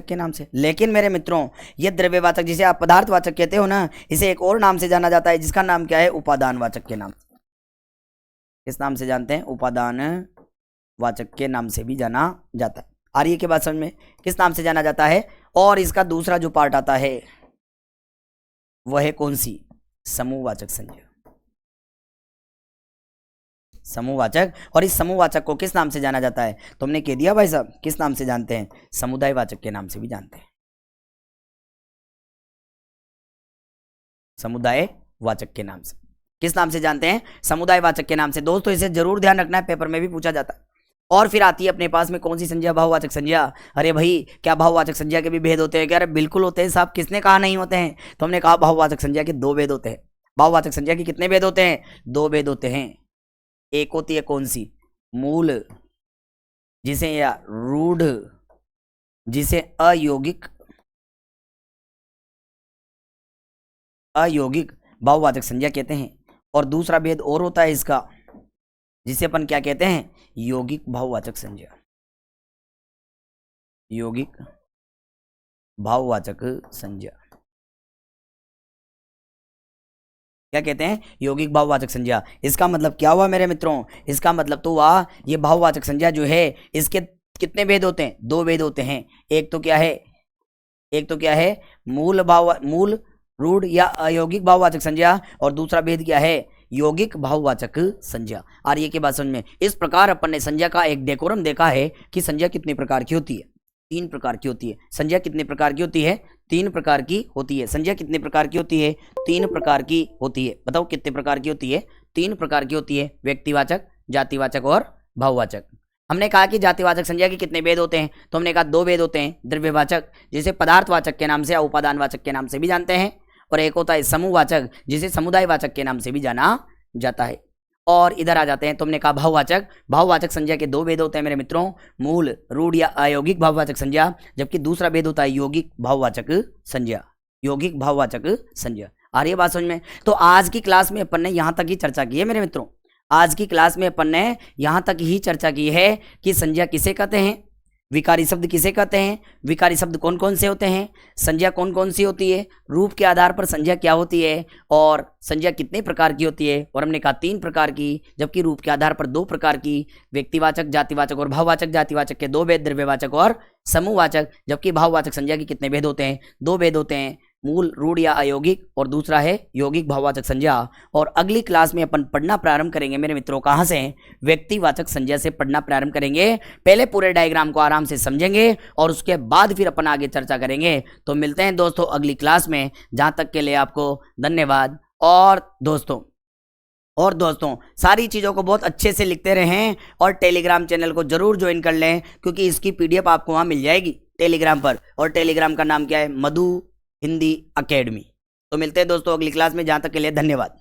के नाम से। लेकिन मेरे मित्रों ये द्रव्यवाचक जिसे आप पदार्थवाचक कहते हो ना, इसे एक और नाम से जाना जाता है, जिसका नाम क्या है, उपादानवाचक के नाम से। किस नाम से जानते हैं, उपादानवाचक के नाम से भी जाना जाता है। आ रही है के बात समझ में, किस नाम से जाना जाता है। और इसका दूसरा जो पार्ट आता है वह है कौन सी, समूहवाचक संज्ञा, समूहवाचक। और इस समूहवाचक को किस नाम से जाना जाता है, तो हमने कह दिया भाई साहब किस नाम से जानते हैं, समुदायवाचक के नाम से भी जानते हैं, समुदायवाचक के नाम से। किस नाम से जानते हैं, समुदायवाचक के नाम से। दोस्तों इसे जरूर ध्यान रखना है, पेपर में भी पूछा जाता है। और फिर आती है अपने पास में कौन सी संज्ञा, भाववाचक संज्ञा। अरे भाई क्या भाववाचक संज्ञा के भी भेद होते हैं क्या? अरे बिल्कुल होते हैं साहब, किसने कहा नहीं होते हैं? तो हमने कहा भाववाचक संज्ञा के दो भेद होते हैं। भाववाचक संज्ञा के कितने भेद होते हैं? दो भेद होते हैं। एक होती है कौन सी? मूल, जिसे या रूढ़, जिसे अयौगिक भाववाचक संज्ञा कहते हैं। और दूसरा भेद और होता है इसका, जिसे अपन क्या कहते हैं? यौगिक भाववाचक संज्ञा। यौगिक भाववाचक संज्ञा क्या कहते हैं? यौगिक भाववाचक संज्ञा। इसका मतलब क्या हुआ मेरे मित्रों? इसका मतलब तो हुआ ये भाववाचक संज्ञा जो है इसके कितने भेद होते हैं? दो भेद होते हैं। एक तो क्या है? मूल रूढ़ या अयौगिक भाववाचक संज्ञा। और दूसरा भेद क्या है? यौगिक भाववाचक संज्ञा। आ रही है कि बात समझ में? इस प्रकार अपन ने संज्ञा का एक डेकोरम देखा है कि संज्ञा कितने प्रकार की होती है? 3 प्रकार की होती है। संज्ञा कितने प्रकार की होती है? 3 प्रकार की होती है। संज्ञा कितने प्रकार की होती है? 3 प्रकार की होती है। बताओ कितने प्रकार की होती है? 3 प्रकार की होती है। व्यक्तिवाचक, जातिवाचक और भाववाचक। हमने कहा कि जातिवाचक संज्ञा के कितने भेद होते हैं? तो हमने कहा 2 भेद होते हैं। द्रव्यवाचक, जिसे पदार्थवाचक के नाम से या उपादानवाचक के नाम से भी जानते हैं। और एक होता है समूहवाचक, जिसे समुदायवाचक के नाम से भी जाना जाता है। और इधर आ जाते हैं, तुमने कहा भाववाचक संज्ञा के 2 भेद होते हैं मेरे मित्रों, मूल रूढ़ या अयौगिक भाववाचक संज्ञा, जबकि दूसरा भेद होता है यौगिक भाववाचक संज्ञा। यौगिक भाववाचक संज्ञा। आ रही है बात समझ में? तो आज की क्लास में अपन ने यहां तक ही चर्चा की है मेरे मित्रों। आज की क्लास में अपन ने यहां तक ही चर्चा की है कि संज्ञा किसे कहते हैं, विकारी शब्द किसे कहते हैं, विकारी शब्द कौन कौन से होते हैं, संज्ञा कौन कौन सी होती है, रूप के आधार पर संज्ञा क्या होती है, और संज्ञा कितने प्रकार की होती है। और हमने कहा 3 प्रकार की, जबकि रूप के आधार पर 2 प्रकार की, व्यक्तिवाचक, जातिवाचक और भाववाचक। जातिवाचक के 2 भेद, द्रव्यवाचक और समूहवाचक। जबकि भाववाचक संज्ञा के कितने भेद होते हैं? 2 भेद होते हैं, मूल रूढ़ या अयौगिक, और दूसरा है यौगिक भाववाचक संज्ञा। और अगली क्लास में अपन पढ़ना प्रारंभ करेंगे मेरे मित्रों, कहां से? व्यक्तिवाचक संज्ञा से पढ़ना प्रारंभ करेंगे। पहले पूरे डायग्राम को आराम से समझेंगे और उसके बाद फिर अपन आगे चर्चा करेंगे। तो मिलते हैं दोस्तों अगली क्लास में। जहां तक के लिए आपको धन्यवाद। और दोस्तों सारी चीज़ों को बहुत अच्छे से लिखते रहें और टेलीग्राम चैनल को जरूर ज्वाइन कर लें, क्योंकि इसकी PDF आपको वहां मिल जाएगी टेलीग्राम पर। और टेलीग्राम का नाम क्या है? मधु हिंदी अकेडमी। तो मिलते हैं दोस्तों अगली क्लास में। जहां तक के लिए धन्यवाद।